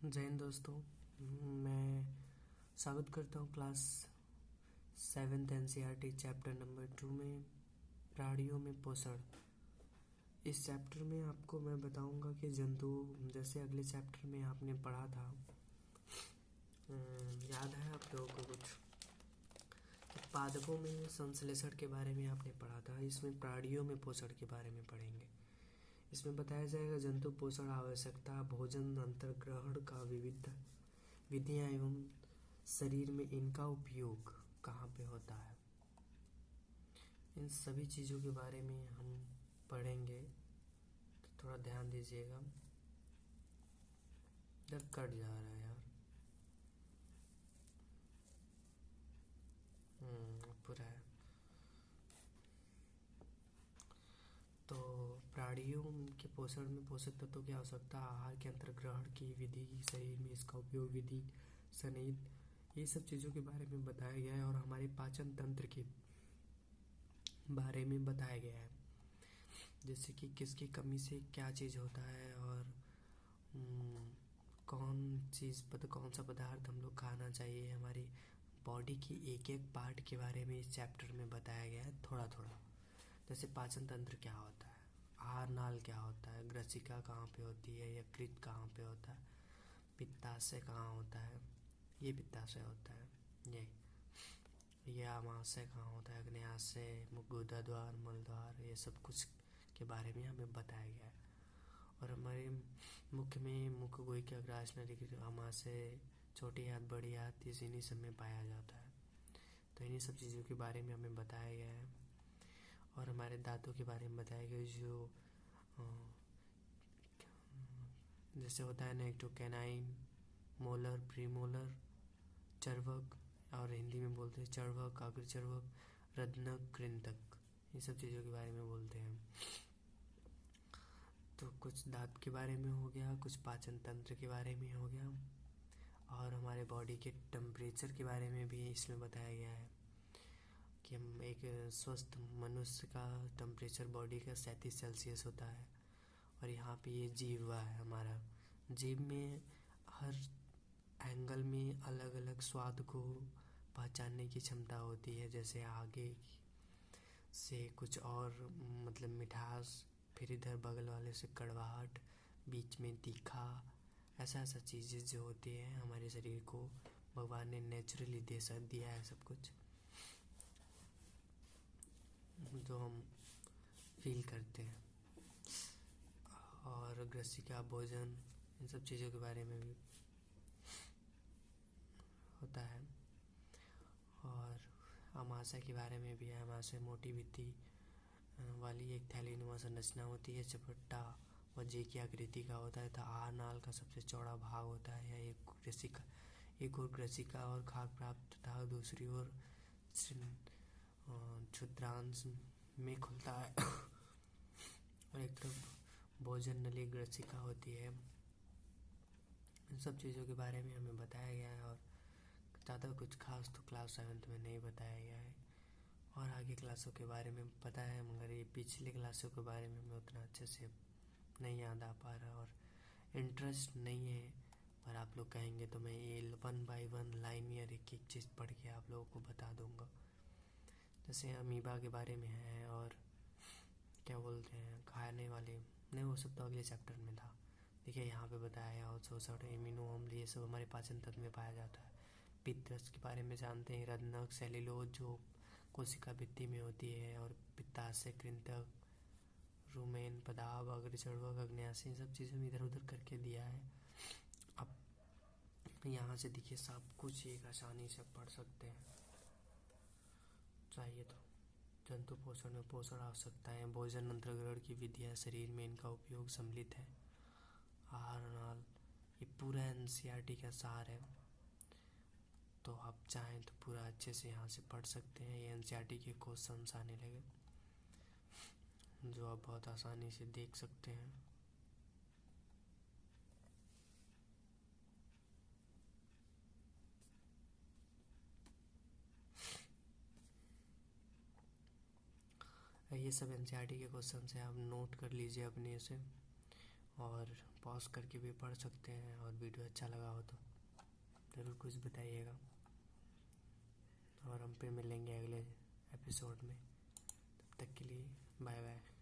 जय हिंद दोस्तों। मैं स्वागत करता हूँ class 7th NCERT chapter number 2 में प्राणियों में पोषण। इस चैप्टर में आपको मैं बताऊंगा कि जंतु, जैसे अगले चैप्टर में आपने पढ़ा था, याद है आप लोगों को कुछ पादपों में संश्लेषण के बारे में आपने पढ़ा था। इसमें प्राणियों में पोषण के बारे में पढ़ेंगे। इसमें बताया जाएगा जंतु पोषण आवश्यकता, भोजन अंतर्ग्रहण का विविध विधियाँ एवं शरीर में इनका उपयोग कहाँ पे होता है। इन सभी चीज़ों के बारे में हम पढ़ेंगे, तो थोड़ा ध्यान दीजिएगा। जब कट जा रहा है यार, पूरा है। तो प्राणियों के पोषण में पोषक तत्वों की आवश्यकता, आहार के अंतर्ग्रहण की विधि, शरीर में इसका उपयोग विधि, शरीर, ये सब चीज़ों के बारे में बताया गया है और हमारे पाचन तंत्र के बारे में बताया गया है। जैसे कि किसकी कमी से क्या चीज़ होता है और कौन सा पदार्थ हम लोग खाना चाहिए। हमारी बॉडी की एक एक पार्ट के बारे में इस चैप्टर में बताया गया है थोड़ा थोड़ा। जैसे पाचन तंत्र क्या होता है, आहार नाल क्या होता है, ग्रसिका कहाँ पे होती है, यकृत कहाँ पे होता है, पित्ताशय कहाँ होता है, ये पित्ताशय होता है, ये आमाशय कहाँ होता है, अग्न्याशय, गुदा द्वार, मल द्वार, ये सब कुछ के बारे में हमें बताया गया है। और हमारे मुख्य गोई के अग्राश नली, आमाशय, छोटी हाथ, बड़ी हाथ, इन्हीं सब में पाया जाता है। तो इन्हीं सब चीज़ों के बारे में हमें बताया गया है। और हमारे दांतों के बारे में बताया गया, जो जैसे होता है ना, एक तो कैनाइन, मोलर, प्रीमोलर, चर्वक, और हिंदी में बोलते हैं चर्वक, अग्रचर्वक, रत्नक, कृंतक, ये सब चीज़ों के बारे में बोलते हैं। तो कुछ दांत के बारे में हो गया, कुछ पाचन तंत्र के बारे में हो गया, और हमारे बॉडी के टेम्परेचर के बारे में भी इसमें बताया गया है कि हम एक स्वस्थ मनुष्य का टेम्परेचर बॉडी का 37 सेल्सियस होता है। और यहाँ पे ये जीवा है हमारा। जीव में हर एंगल में अलग अलग स्वाद को पहचानने की क्षमता होती है। जैसे आगे से कुछ और मतलब मिठास, फिर इधर बगल वाले से कड़वाहट, बीच में तीखा, ऐसा चीज़ें जो होती है हमारे शरीर को भगवान ने नेचुरली दिया है सब कुछ, जो हम फील करते हैं। और ग्रसिका, भोजन, इन सब चीज़ों के बारे में भी होता है। और आमाशय के बारे में भी है। आमाशय मोटी भित्ति वाली एक थैलीनुमा संरचना होती है, चपट्टा व जे की आकृति का होता है। आहार नाल का सबसे चौड़ा भाग होता है। यह एक और ग्रसिका और खाद्य प्राप्त तथा दूसरी ओर क्षुद्रांश में खुलता है। और एक तरफ भोजन नली ग्रसिका होती है। इन सब चीज़ों के बारे में हमें बताया गया है। और ज़्यादा कुछ खास तो क्लास 7th में नहीं बताया गया है, और आगे क्लासों के बारे में पता है, मगर ये पिछले क्लासों के बारे में हमें उतना अच्छे से नहीं याद आ पा रहा और इंटरेस्ट नहीं है। पर आप लोग कहेंगे तो मैं ये 1 by 1 लाइनियर एक एक चीज़ पढ़ के आप लोगों को बता दूंगा। जैसे अमीबा के बारे में है, और क्या बोलते हैं खाने वाले, नहीं वो सब तो अगले चैप्टर में था। देखिए यहाँ पे बताया है अवशोषण, इम्यूनो अम्ल, ये सब हमारे पाचन तंत्र में पाया जाता है। पित्त के बारे में जानते हैं, रत्नक, सेल्यूलोज जो कोशिका भित्ति में होती है, और पित्ताशय, कृंतक, रुमेन, पदार्थ, अग्रचर्वक, अग्न्याशय, सब चीज़ें हम इधर उधर करके दिया है। अब यहाँ से देखिए सब कुछ एक आसानी से पढ़ सकते हैं चाहिए तो। जंतु पोषण में पोषण आवश्यकताएं, भोजन अंतर्ग्रहण की विधियाँ, शरीर में इनका उपयोग सम्मिलित है, आहार नाल, ये पूरा NCERT का सार है। तो आप चाहें तो पूरा अच्छे से यहाँ से पढ़ सकते हैं। ये NCERT के क्वेश्चंस आने लगे जो आप बहुत आसानी से देख सकते हैं। ये सब NCERT के क्वेश्चन से आप नोट कर लीजिए अपने से, और पॉज करके भी पढ़ सकते हैं। और वीडियो अच्छा लगा हो तो ज़रूर कुछ बताइएगा। और हम फिर मिलेंगे अगले एपिसोड में। तब तक के लिए बाय बाय।